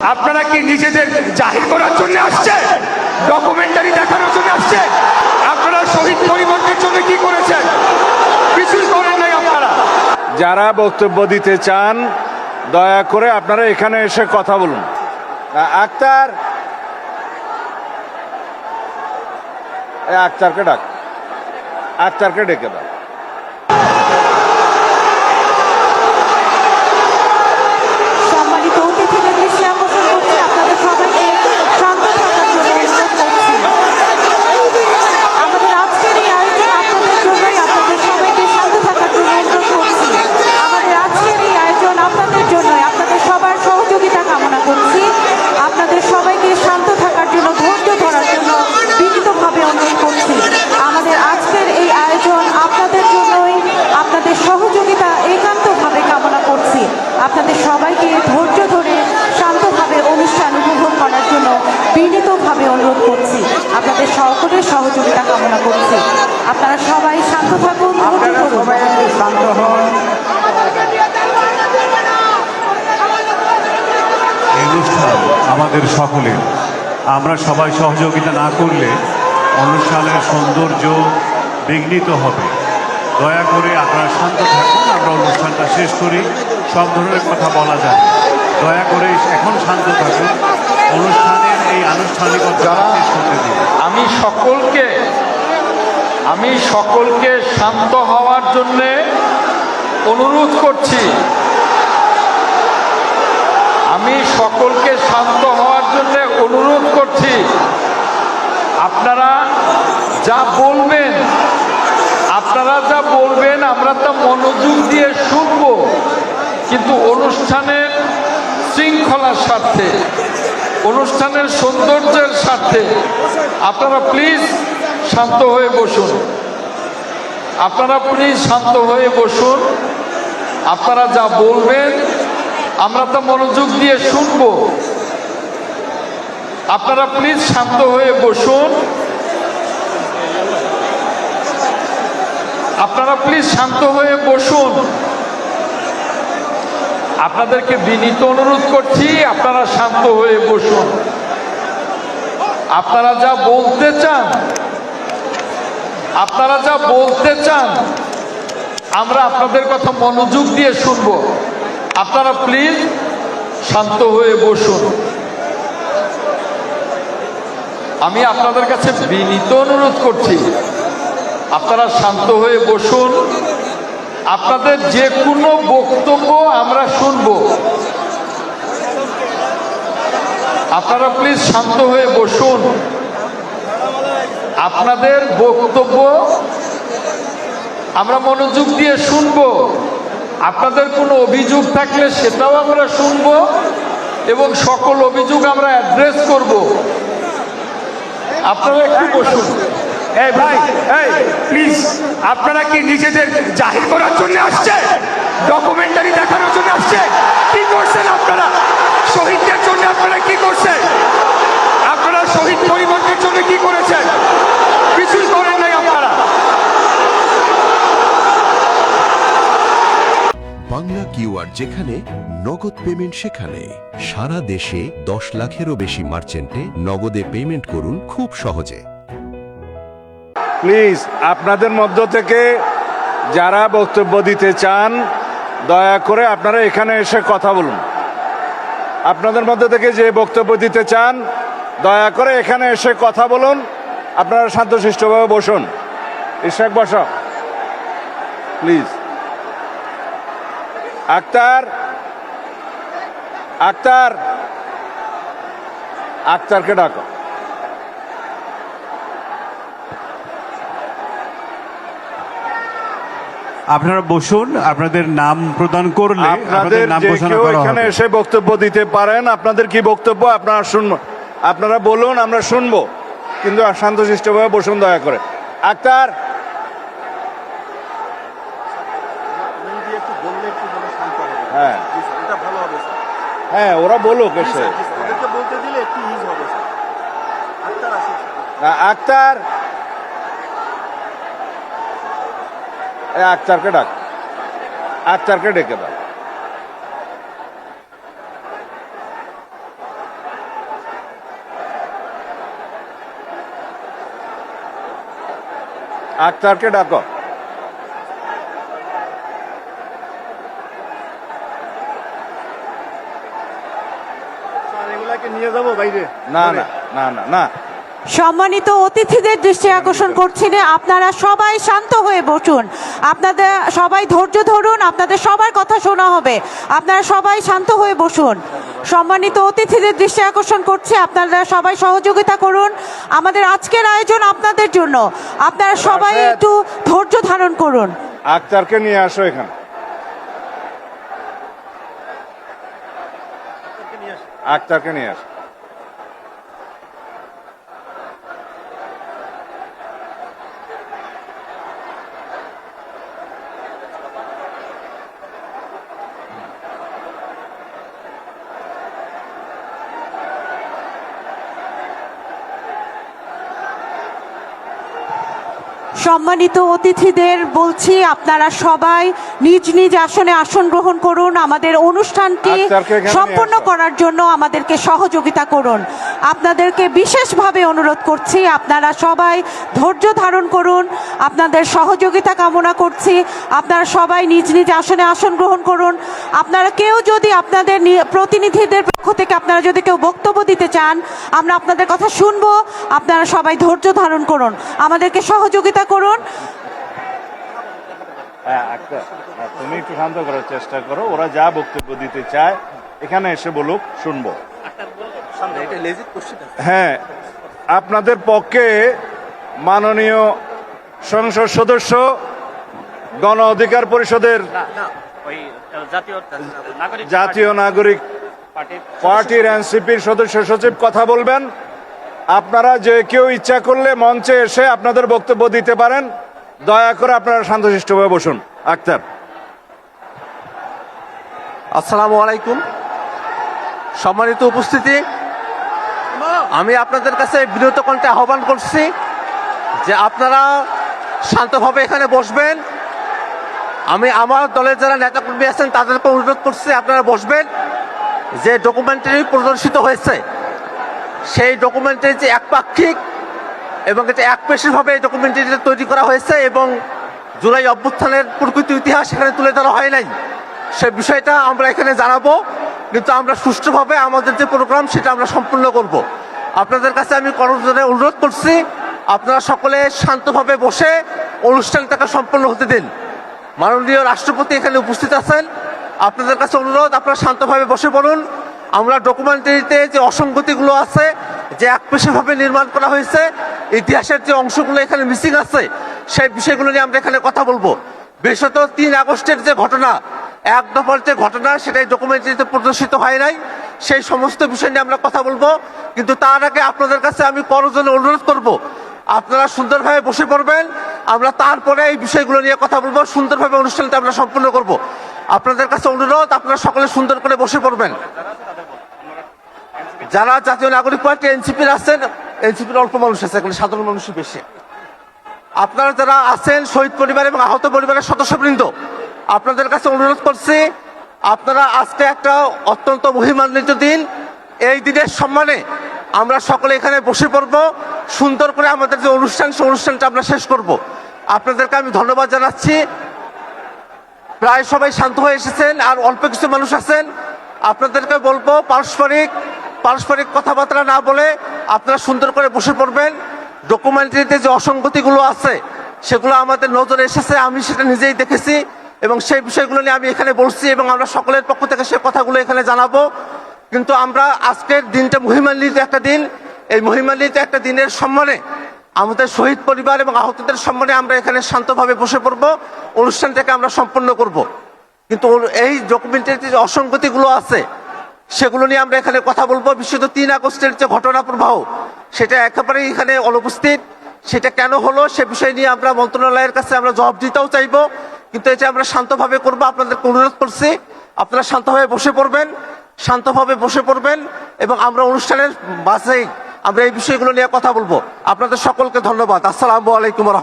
আপনারা কি নিজেদের জাহির করার জন্য আসছে, ডকুমেন্টারি দেখানোর জন্য আসছে? আপনারা শহীদ পরিবারদের জন্য কি করেছেন? কিছুই করেন নাই আপনারা। যারা বক্তব্য দিতে চান দয়া করে আপনারা এখানে এসে কথা বলুন। আক্তার, আক্তারকে ডাক, আক্তারকে ডেকে দাও। সম্মানিত অতিথিদের দৃষ্টি আকর্ষণ করছি, আপনাদের সবাইকে শান্ত থাকার জন্য অনুরোধ করছি। আমাদের আজকের এই আয়োজন আপনাদের জন্যই, আপনাদের সবাইকে শান্ত থাকার জন্য অনুরোধ করছি। আমাদের আজকের এই আয়োজন আপনাদের জন্যই, আপনাদের সবার সহযোগিতা কামনা করছি। আপনাদের সবাইকে শান্ত থাকার জন্য, ধৈর্য ধরার জন্য বিনীতভাবে অনুরোধ করছি। আমাদের আজকের এই আয়োজন আপনাদের জন্যই, আপনাদের সহযোগিতা একান্তভাবে কামনা করছি। আপনাদের সবাইকে ধৈর্য ধরে শান্তভাবে অনুষ্ঠান উপভোগ করার জন্য বিনীতভাবে অনুরোধ করছি। আপনাদের সকলের সহযোগিতা কামনা করছি। আপনারা সবাই শান্ত থাকুন, ধৈর্য ধরুন। সবাই একটু শান্ত হন। এই অনুষ্ঠান আমাদের সকলের। আমরা সবাই সহযোগিতা না করলে অনুষ্ঠানের সৌন্দর্য বিঘ্নিত হবে। দয়া করে আপনারা শান্ত থাকুন, আমরা অনুষ্ঠানটা শেষ করি। সব ধরনের কথা বলা যায়, দয়া করে এখন শান্ত থাকুন, অনুষ্ঠানের এই আনুষ্ঠানিকতা শেষ করতে দিন। আমি সকলকে শান্ত হওয়ার জন্য অনুরোধ করছি। আমি সকলকে শান্ত হওয়ার জন্য অনুরোধ করছি। আপনারা যা বলবেন আমরা তা মনোযোগ দিয়ে শুনব, কিন্তু অনুষ্ঠানের শৃঙ্খলার স্বার্থে, অনুষ্ঠানের সৌন্দর্যের স্বার্থে আপনারা প্লিজ শান্ত হয়ে বসুন। আপনারা প্লিজ শান্ত হয়ে বসুন। আপনারা যা বলবেন আমরা তা মনোযোগ দিয়ে শুনব। আপনারা প্লিজ শান্ত হয়ে বসুন। আপনারা প্লিজ শান্ত হয়ে বসুন। আপনাদেরকে বিনীত অনুরোধ করছি, আপনারা শান্ত হয়ে বসুন। আপনারা যা বলতে চান আমরা আপনাদের কথা মনোযোগ দিয়ে শুনব। আপনারা প্লিজ শান্ত হয়ে বসুন। আমি আপনাদের কাছে বিনীত অনুরোধ করছি, আপনারা শান্ত হয়ে বসুন। আপনাদের যে কোনো বক্তব্য আমরা শুনব। আপনারা প্লিজ শান্ত হয়ে বসুন। আপনাদের বক্তব্য আমরা মনোযোগ দিয়ে শুনব। আপনাদের কোনো অভিযোগ থাকলে সেটাও আমরা শুনব এবং সকল অভিযোগ আমরা অ্যাড্রেস করব। আপনারা একটু বসুন। এই ভাই, এই প্লিজ, আপনারা কি নিজেদের জাহির করার জন্য আসছে, ডকুমেন্টারি দেখানোর জন্য আসছে? কি করছেন আপনারা? শহীদদের জন্য আপনারা কি করছেন? আপনারা শহীদ পরিবারদের জন্য কি করেছেন? কিছুই করেন নাই আপনারা। বাংলা কিউআর, যেখানে নগদ পেমেন্ট সেখানে। সারা দেশে 10 লাখেরও বেশি মার্চেন্টে নগদে পেমেন্ট করুন খুব সহজে। প্লিজ আপনাদের মধ্য থেকে যারা বক্তব্য দিতে চান দয়া করে আপনারা এখানে এসে কথা বলুন। আপনাদের মধ্য থেকে যে বক্তব্য দিতে চান দয়া করে এখানে এসে কথা বলুন। আপনারা শান্তশিষ্টভাবে বসুন। ইশাক বসো প্লিজ। আক্তার, আক্তারকে ডাকো। আপনারা বসুন, আপনাদের নাম প্রদান করলে আপনাদের নাম যে ঘোষণা কেউ করা এখানে হবে। এসে বক্তব্য দিতে পারেন। আপনাদের কি বক্তব্য আপনারা শুনবো, আপনারা বলুন, আমরা শুনবো, কিন্তু শান্তশিষ্টভাবে বসুন দয়া করে। আক্তার, হ্যাঁ হ্যাঁ, ওরা বলুক এসে। আক্তার, আক্তারকে ডাক, আক্তারকে ডেকে দাও। আক্তারকে ডাকো। নিয়ে যাবো বাইরে? না না না না না, সম্মানিত অতিথিদের দৃষ্টি আকর্ষণ করছি না, আপনারা সবাই শান্ত হয়ে বসুন, আপনাদের সবাই ধৈর্য ধরুন, আপনাদের সবার কথা শোনা হবে, আপনারা সবাই শান্ত হয়ে বসুন। সম্মানিত অতিথিদের দৃষ্টি আকর্ষণ করছি, আপনারা সবাই সহযোগিতা করুন, আমাদের আজকের আয়োজন আপনাদের জন্য, আপনারা সবাই রাশেদ। একটু ধৈর্য ধারণ করুন। আক্তারকে নিয়ে আসো এখানে। আক্তারকে নিয়ে আসো। সম্মানিত অতিথিদের বলছি, আপনারা সবাই নিজ নিজ আসনে আসন গ্রহণ করুন, আমাদের অনুষ্ঠানটি আক্তারকে এখানে নিয়ে সম্পন্ন আসো। করার জন্য আমাদেরকে সহযোগিতা করুন। আপনাদেরকে বিশেষভাবে অনুরোধ করছি, আপনারা সবাই ধৈর্য ধারণ করুন, আপনাদের সহযোগিতা কামনা করছি। আপনারা সবাই নিজ নিজ আসনে আসন গ্রহণ করুন। আপনারা কেউ যদি আপনাদের প্রতিনিধিদের পক্ষ থেকে আপনারা যদি কেউ বক্তব্য দিতে চান, আমরা আপনাদের কথা শুনবো। আপনারা সবাই ধৈর্য ধারণ করুন, আমাদেরকে সহযোগিতা করুন। হ্যাঁ আক্তার, হ্যাঁ, তুমি একটু শান্ত করার চেষ্টা করো। ওরা যা বক্তব্য দিতে চায় এখানে এসে বলুক, শুনবো। হ্যাঁ, আপনাদের পক্ষে মাননীয় সংসদ সদস্য গণ অধিকার পরিষদের জাতীয় নাগরিক পার্টির এনসিপির সদস্য সচিব কথা বলবেন। আপনারা যে কেউ ইচ্ছা করলে মঞ্চে এসে আপনাদের বক্তব্য দিতে পারেন। দয়া করে আপনারা শান্তশিষ্টভাবে বসুন। আক্তার। আসসালামু আলাইকুম। সম্মানিত উপস্থিতি, আমি আপনাদের কাছে বিনীত কণ্ঠে আহ্বান করছি যে আপনারা শান্তভাবে এখানে বসবেন। আমি আমার দলের যারা নেতাকর্মী আছেন তাদেরকে অনুরোধ করছি আপনারা বসবেন। যে ডকুমেন্টারি প্রদর্শিত হয়েছে সেই ডকুমেন্টারি যে একপাক্ষিক এবং এটা একপেশীভাবে এই ডকুমেন্টারিটা তৈরি করা হয়েছে এবং জুলাই অভ্যুত্থানের প্রকৃত ইতিহাস এখানে তুলে ধরা হয় নাই, সে বিষয়টা আমরা এখানে জানাবো। কিন্তু আমরা সুষ্ঠুভাবে আমাদের যে প্রোগ্রাম সেটা আমরা সম্পূর্ণ করব। আপনাদের কাছে আমি করজোরে অনুরোধ করছি আপনারা সকলে শান্তভাবে বসে অনুষ্ঠানটাকে সম্পন্ন হতে দিন। মাননীয় রাষ্ট্রপতি এখানে উপস্থিত আছেন, আপনাদের কাছে অনুরোধ আপনারা শান্তভাবে বসে পড়ুন। আমরা ডকুমেন্টারিতে যে অসঙ্গতিগুলো আছে, যে একপেশীভাবে নির্মাণ করা হয়েছে, ইতিহাসের যে অংশগুলো এখানে মিসিং আছে, সেই বিষয়গুলো নিয়ে আমরা এখানে কথা বলবো। বিশেষত 3 আগস্টের যে ঘটনা, এক দফার যে ঘটনা, সেটাই ডকুমেন্টারিতে প্রদর্শিত হয় নাই, সেই সমস্ত বিষয় নিয়ে আমরা কথা বলবো। কিন্তু তার আগে আপনাদের কাছে আমি করজোরে অনুরোধ করব আপনারা সুন্দরভাবে বসে পড়বেন। আমরা তারপরে এই বিষয়গুলো নিয়ে কথা বলবো, সুন্দরভাবে অনুষ্ঠানটা আমরা সম্পূর্ণ করব। আপনাদের কাছে অনুরোধ আপনারা সকলে সুন্দর করে বসে পড়বেন। যারা জাতীয় নাগরিক পার্টি এনসিপির আছেন, এনসিপির অল্প মানুষ আছে, এখানে সাধারণ মানুষই বেশি। আপনারা যারা আছেন শহীদ পরিবার এবং আহত পরিবারের সদস্যবৃন্দ, আপনাদের কাছে অনুরোধ করছি আপনারা আজকে একটা অত্যন্ত মহিমান্বিত দিন, এই দিনের সম্মানে আমরা সকলে এখানে বসে পড়ব। সুন্দর করে আমাদের যে অনুষ্ঠান, সেই অনুষ্ঠানটা আমরা শেষ করব। আপনাদেরকে আমি ধন্যবাদ জানাচ্ছি। প্রায় সবাই শান্ত হয়ে এসেছেন, আর অল্প কিছু মানুষ আছেন। আপনাদেরকে বলবো পারস্পরিক কথাবার্তা না বলে আপনারা সুন্দর করে বসে পড়বেন। ডকুমেন্টারিতে যে অসঙ্গতিগুলো আছে সেগুলো আমাদের নজরে এসেছে, আমি সেটা নিজেই দেখেছি এবং সেই বিষয়গুলো নিয়ে আমি এখানে বলছি এবং আমরা সকলের পক্ষ থেকে সেই কথাগুলো এখানে জানাবো। কিন্তু আমরা আজকের দিনটা মহিমান্বিত একটা দিন, এই মহিমান্বিত একটা দিনের সম্মানে আমাদের শহীদ পরিবার এবং আহতদের সম্মানে আমরা এখানে শান্তভাবে বসে পড়ব, অনুষ্ঠানটাকে আমরা সম্পন্ন করব। কিন্তু এই ডকুমেন্টারিতে যে অসঙ্গতিগুলো আছে সেগুলো নিয়ে আমরা এখানে কথা বলবো। বিশেষত 3 আগস্টের যে ঘটনা প্রবাহ, সেটা একেবারেই এখানে অনুপস্থিত। সেটা কেন হলো সে বিষয় নিয়ে আমরা মন্ত্রণালয়ের কাছে আমরা জবাবদিহিতাও চাইবো, কিন্তু এটা আমরা শান্তভাবে করবো। আপনাদেরকে অনুরোধ করছি আপনারা শান্তভাবে বসে পড়বেন এবং আমরা অনুষ্ঠানের বাসেই আমরা এই বিষয়গুলো নিয়ে কথা বলবো। আপনাদের সকলকে ধন্যবাদ। আসসালামু আলাইকুম।